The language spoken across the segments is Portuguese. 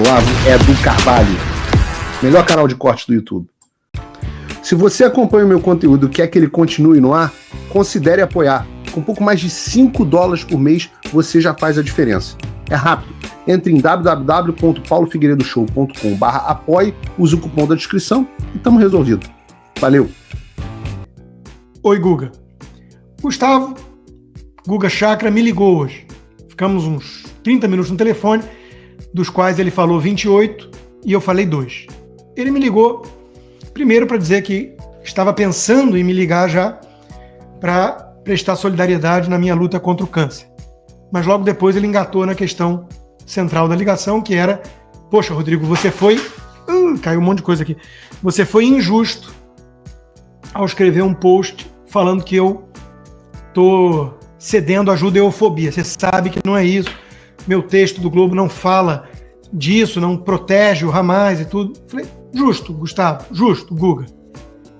Olavo é do Carvalho, melhor canal de corte do YouTube. Se você acompanha o meu conteúdo e quer que ele continue no ar, considere apoiar. Com pouco mais de $5 por mês, você já faz a diferença. É rápido. Entre em www.paulofigueiredoshow.com/apoie, use o cupom da descrição e estamos resolvido. Valeu! Oi, Guga. Gustavo, Guga Chakra, me ligou hoje. Ficamos uns 30 minutos no telefone, dos quais ele falou 28 e eu falei 2. Ele me ligou primeiro para dizer que estava pensando em me ligar já para prestar solidariedade na minha luta contra o câncer. Mas logo depois ele engatou na questão central da ligação, que era: poxa, Rodrigo, você foi... caiu um monte de coisa aqui. Você foi injusto ao escrever um post falando que eu tô cedendo à judeofobia. Você sabe que não é isso. Meu texto do Globo não fala disso, não protege o Hamas e tudo. Falei, justo, Gustavo, justo, Guga.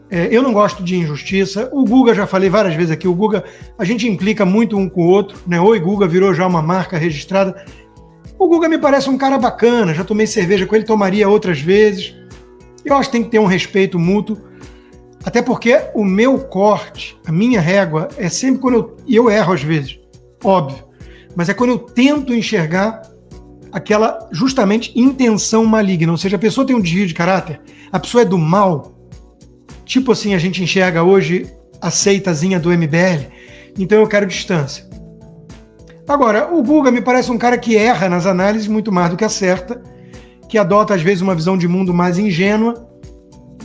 Eu não gosto de injustiça. O Guga, já falei várias vezes aqui, o Guga, a gente implica muito um com o outro, né? Oi, Guga virou já uma marca registrada. O Guga me parece um cara bacana, já tomei cerveja com ele, tomaria outras vezes. Eu acho que tem que ter um respeito mútuo, até porque o meu corte, a minha régua, é sempre quando eu erro às vezes, óbvio, mas é quando eu tento enxergar aquela, justamente, intenção maligna, ou seja, a pessoa tem um desvio de caráter, a pessoa é do mal, tipo assim, a gente enxerga hoje a seitazinha do MBL, então eu quero distância. Agora, o Guga me parece um cara que erra nas análises muito mais do que acerta, que adota às vezes uma visão de mundo mais ingênua,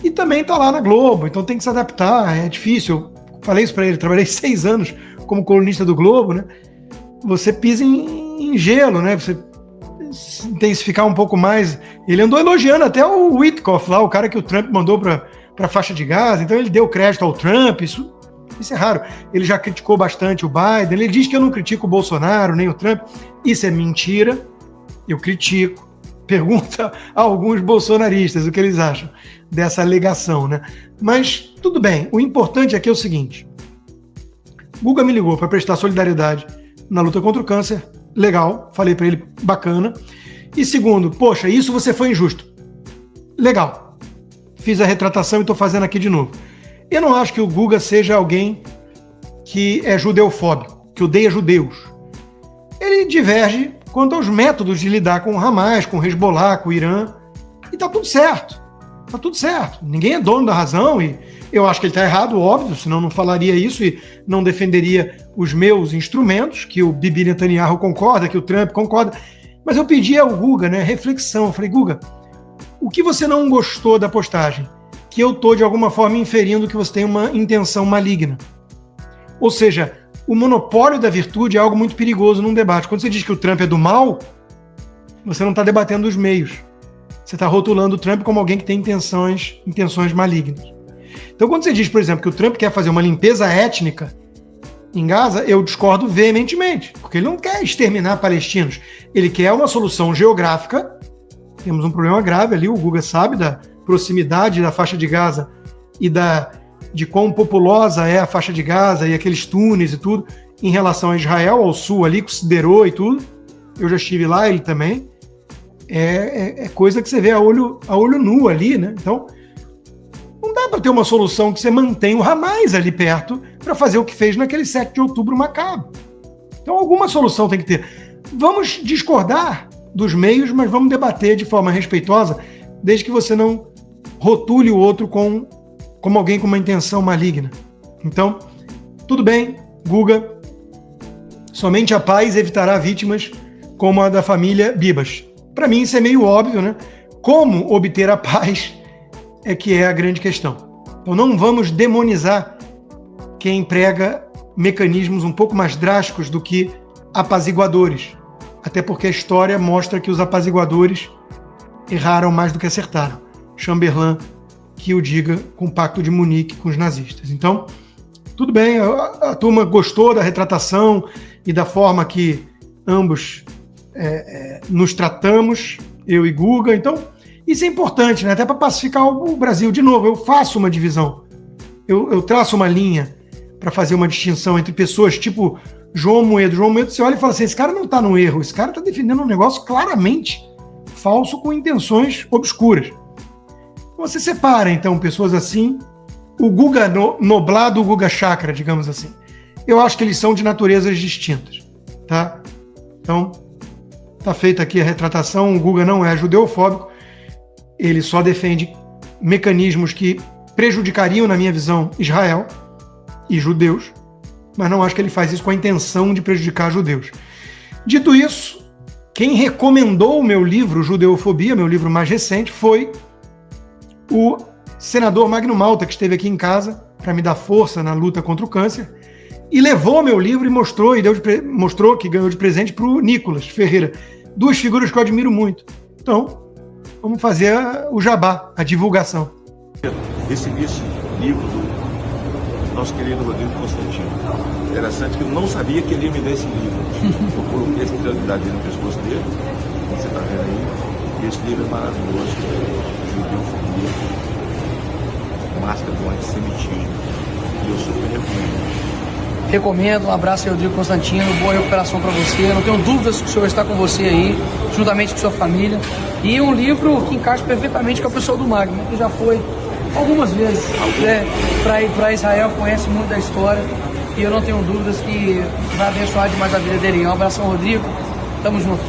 e também está lá na Globo, então tem que se adaptar, é difícil. Eu falei isso para ele, trabalhei 6 anos como colunista do Globo, né? Você pisa em gelo, né? Você intensificar um pouco mais. Ele andou elogiando até o Witkoff lá, o cara que o Trump mandou para a faixa de Gaza, então ele deu crédito ao Trump, isso é raro. Ele já criticou bastante o Biden, ele diz que eu não critico o Bolsonaro, nem o Trump. Isso é mentira, eu critico. Pergunta a alguns bolsonaristas o que eles acham dessa alegação, né? Mas tudo bem, o importante aqui é o seguinte: Guga me ligou para prestar solidariedade na luta contra o câncer, legal, falei para ele, bacana. E segundo, poxa, isso você foi injusto, legal, fiz a retratação e estou fazendo aqui de novo. Eu não acho que o Guga seja alguém que é judeofóbico, que odeia judeus. Ele diverge quanto aos métodos de lidar com o Hamas, com o Hezbollah, com o Irã, e tá tudo certo. Tá tudo certo. Ninguém é dono da razão e eu acho que ele tá errado, óbvio, senão não falaria isso e não defenderia os meus instrumentos, que o Bibi Netanyahu concorda, que o Trump concorda. Mas eu pedi ao Guga, né, reflexão. Eu falei, Guga, o que você não gostou da postagem? Que eu tô, de alguma forma, inferindo que você tem uma intenção maligna. Ou seja, o monopólio da virtude é algo muito perigoso num debate. Quando você diz que o Trump é do mal, você não está debatendo os meios. Você está rotulando o Trump como alguém que tem intenções malignas. Então, quando você diz, por exemplo, que o Trump quer fazer uma limpeza étnica em Gaza, eu discordo veementemente, porque ele não quer exterminar palestinos. Ele quer uma solução geográfica. Temos um problema grave ali, o Guga sabe da proximidade da faixa de Gaza e de quão populosa é a faixa de Gaza e aqueles túneis e tudo, em relação a Israel, ao sul ali, considerou e tudo. Eu já estive lá, ele também. É coisa que você vê a olho nu ali, né? Então, não dá para ter uma solução que você mantenha o Hamas ali perto para fazer o que fez naquele 7 de outubro macabro. Então, alguma solução tem que ter. Vamos discordar dos meios, mas vamos debater de forma respeitosa, desde que você não rotule o outro como alguém com uma intenção maligna. Então, tudo bem, Guga, somente a paz evitará vítimas como a da família Bibas. Para mim isso é meio óbvio, né? Como obter a paz é que é a grande questão. Então não vamos demonizar quem emprega mecanismos um pouco mais drásticos do que apaziguadores. Até porque a história mostra que os apaziguadores erraram mais do que acertaram. Chamberlain que o diga com o Pacto de Munique com os nazistas. Então, tudo bem, a turma gostou da retratação e da forma que ambos nos tratamos, eu e Guga. Então, isso é importante, né? Até para pacificar o Brasil. De novo, eu faço uma divisão. Eu traço uma linha para fazer uma distinção entre pessoas tipo João Moedo. João Moedo, você olha e fala assim, esse cara não está no erro, esse cara está defendendo um negócio claramente falso com intenções obscuras. Você separa, então, pessoas assim, o Guga Noblado, o Guga Chakra, digamos assim. Eu acho que eles são de naturezas distintas, tá? Então, tá feita aqui a retratação. O Guga não é judeofóbico, ele só defende mecanismos que prejudicariam, na minha visão, Israel e judeus, mas não acho que ele faz isso com a intenção de prejudicar judeus. Dito isso, quem recomendou o meu livro, Judeofobia, meu livro mais recente, foi o senador Magno Malta, que esteve aqui em casa para me dar força na luta contra o câncer, e levou meu livro e mostrou que ganhou de presente para o Nicolas Ferreira. Duas figuras que eu admiro muito. Então, vamos fazer o jabá, a divulgação. Recebi esse livro do nosso querido Rodrigo Constantino. Interessante que eu não sabia que ele ia me dar esse livro. Eu coloquei essa realidade no pescoço dele, como você está vendo aí. E esse livro é maravilhoso. Judeofobia, máscara do antissemitismo. E eu super recomendo. Recomendo, um abraço aí, Rodrigo Constantino, boa recuperação para você. Não tenho dúvidas que o senhor está com você aí, juntamente com sua família. E um livro que encaixa perfeitamente com a pessoa do Magno, que já foi algumas vezes para ir para Israel, conhece muito da história. E eu não tenho dúvidas que vai abençoar demais a vida dele. Um abração, Rodrigo. Tamo junto.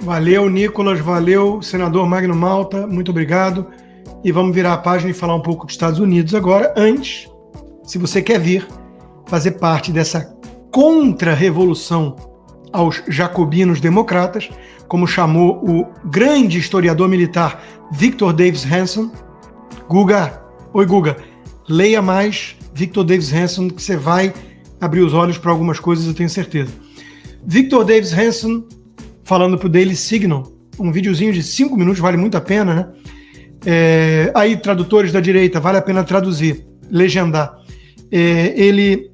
Valeu, Nicolas. Valeu, senador Magno Malta. Muito obrigado. E vamos virar a página e falar um pouco dos Estados Unidos agora. Antes, se você quer vir fazer parte dessa contra-revolução aos jacobinos democratas, como chamou o grande historiador militar Victor Davis Hanson, Guga, oi Guga, leia mais Victor Davis Hanson, que você vai abrir os olhos para algumas coisas, eu tenho certeza. Victor Davis Hanson, falando para o Daily Signal, um videozinho de 5 minutos, vale muito a pena, né? Aí, tradutores da direita, vale a pena traduzir, legendar. Ele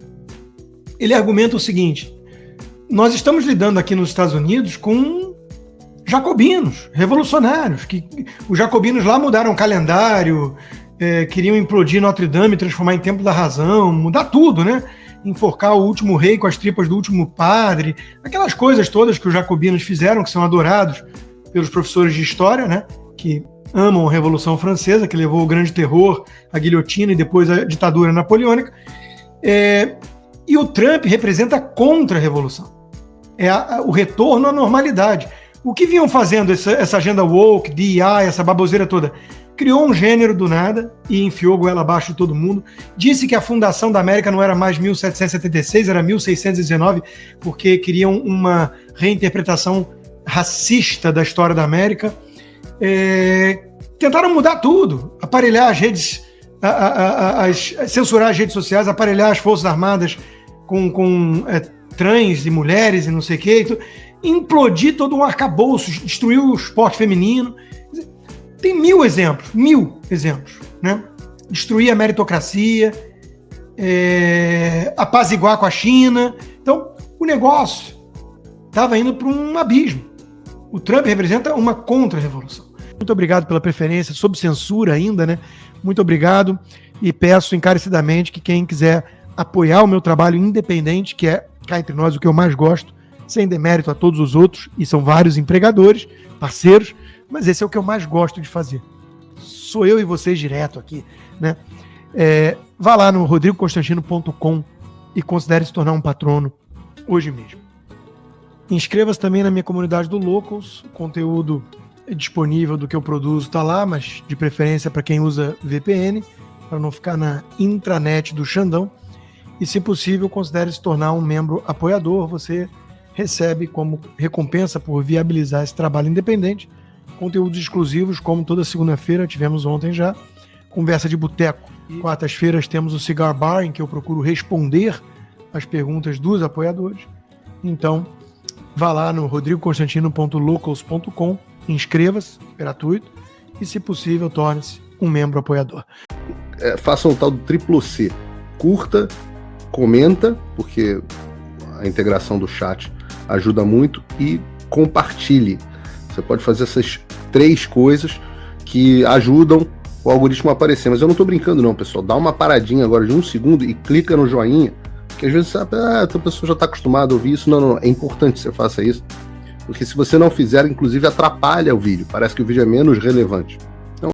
argumenta o seguinte: nós estamos lidando aqui nos Estados Unidos com jacobinos, revolucionários, que os jacobinos lá mudaram o calendário, queriam implodir Notre Dame, transformar em Templo da Razão, mudar tudo, né? Enforcar o último rei com as tripas do último padre, aquelas coisas todas que os jacobinos fizeram, que são adorados pelos professores de história, né? Que amam a Revolução Francesa, que levou o grande terror, a guilhotina e depois a ditadura napoleônica. E o Trump representa a contra-revolução. O retorno à normalidade. O que vinham fazendo essa agenda woke, DEI, essa baboseira toda? Criou um gênero do nada e enfiou goela abaixo de todo mundo. Disse que a fundação da América não era mais 1776, era 1619, porque queriam uma reinterpretação racista da história da América. Tentaram mudar tudo, aparelhar as redes, censurar as redes sociais, aparelhar as forças armadas com trans e mulheres e não sei o que, implodir todo um arcabouço, destruir o esporte feminino. Tem mil exemplos, né? Destruir a meritocracia, apaziguar com a China. Então, o negócio estava indo para um abismo. O Trump representa uma contra-revolução. Muito obrigado pela preferência, sob censura ainda, né? Muito obrigado e peço encarecidamente que quem quiser apoiar o meu trabalho independente, que é, cá entre nós, o que eu mais gosto, sem demérito a todos os outros, e são vários empregadores, parceiros, mas esse é o que eu mais gosto de fazer. Sou eu e vocês direto aqui, né? Vá lá no rodrigoconstantino.com e considere se tornar um patrono hoje mesmo. Inscreva-se também na minha comunidade do Locals, o conteúdo disponível do que eu produzo está lá, mas de preferência para quem usa VPN, para não ficar na intranet do Xandão. E, se possível, considere se tornar um membro apoiador. Você recebe como recompensa por viabilizar esse trabalho independente conteúdos exclusivos, como toda segunda-feira, tivemos ontem já, conversa de boteco. Quartas-feiras temos o Cigar Bar, em que eu procuro responder as perguntas dos apoiadores. Então, vá lá no rodrigoconstantino.locals.com, inscreva-se, gratuito, e, se possível, torne-se um membro apoiador. Faça um tal do triplo C. Curta, comenta, porque a integração do chat ajuda muito, e compartilhe. Você pode fazer essas 3 coisas que ajudam o algoritmo a aparecer. Mas eu não estou brincando não, pessoal. Dá uma paradinha agora de 1 segundo e clica no joinha, porque às vezes a pessoa já está acostumada a ouvir isso. Não, é importante que você faça isso, Porque se você não fizer, inclusive atrapalha o vídeo. Parece que o vídeo é menos relevante.